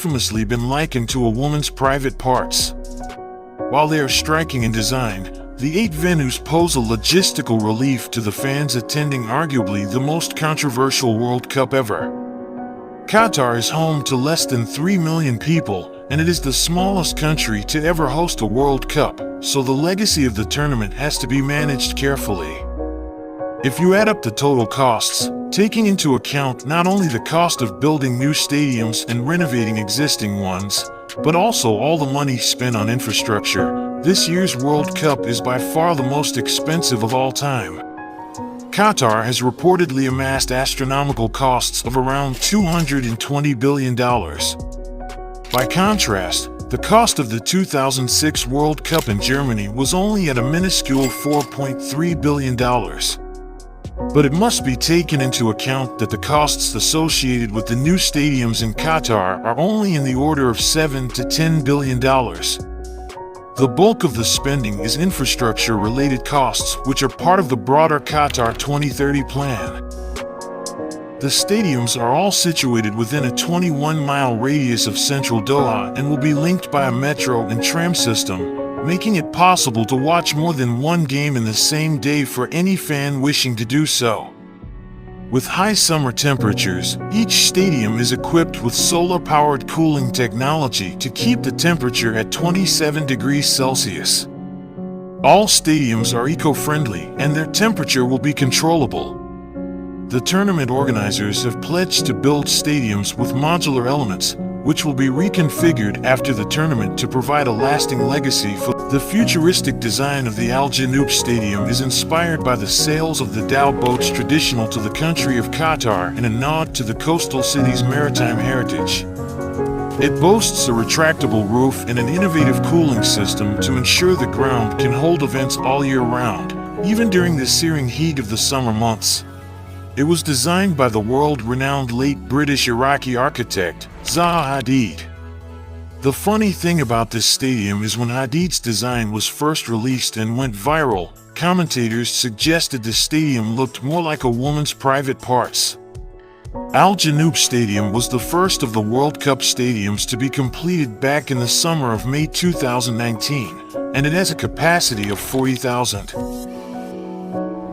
infamously been likened to a woman's private parts. While they are striking in design, the 8 venues pose a logistical relief to the fans attending arguably the most controversial World Cup ever. Qatar is home to less than 3 million people, and it is the smallest country to ever host a World Cup, so the legacy of the tournament has to be managed carefully. If you add up the total costs, taking into account not only the cost of building new stadiums and renovating existing ones, but also all the money spent on infrastructure, this year's World Cup is by far the most expensive of all time. Qatar has reportedly amassed astronomical costs of around $220 billion. By contrast, the cost of the 2006 World Cup in Germany was only at a minuscule $4.3 billion. But it must be taken into account that the costs associated with the new stadiums in Qatar are only in the order of $7 to $10 billion. The bulk of the spending is infrastructure-related costs, which are part of the broader Qatar 2030 plan. The stadiums are all situated within a 21-mile radius of central Doha and will be linked by a metro and tram system, making it possible to watch more than one game in the same day for any fan wishing to do so. With high summer temperatures, each stadium is equipped with solar-powered cooling technology to keep the temperature at 27 degrees Celsius. All stadiums are eco-friendly, and their temperature will be controllable. The tournament organizers have pledged to build stadiums with modular elements, which will be reconfigured after the tournament to provide a lasting legacy for the futuristic design of the Al Janoub Stadium is inspired by the sails of the dhow boats traditional to the country of Qatar and a nod to the coastal city's maritime heritage. It boasts a retractable roof and an innovative cooling system to ensure the ground can hold events all year round, even during the searing heat of the summer months. It was designed by the world-renowned late British-Iraqi architect, Zaha Hadid. The funny thing about this stadium is when Hadid's design was first released and went viral, commentators suggested the stadium looked more like a woman's private parts. Al Janoub Stadium was the first of the World Cup stadiums to be completed back in the summer of May 2019, and it has a capacity of 40,000.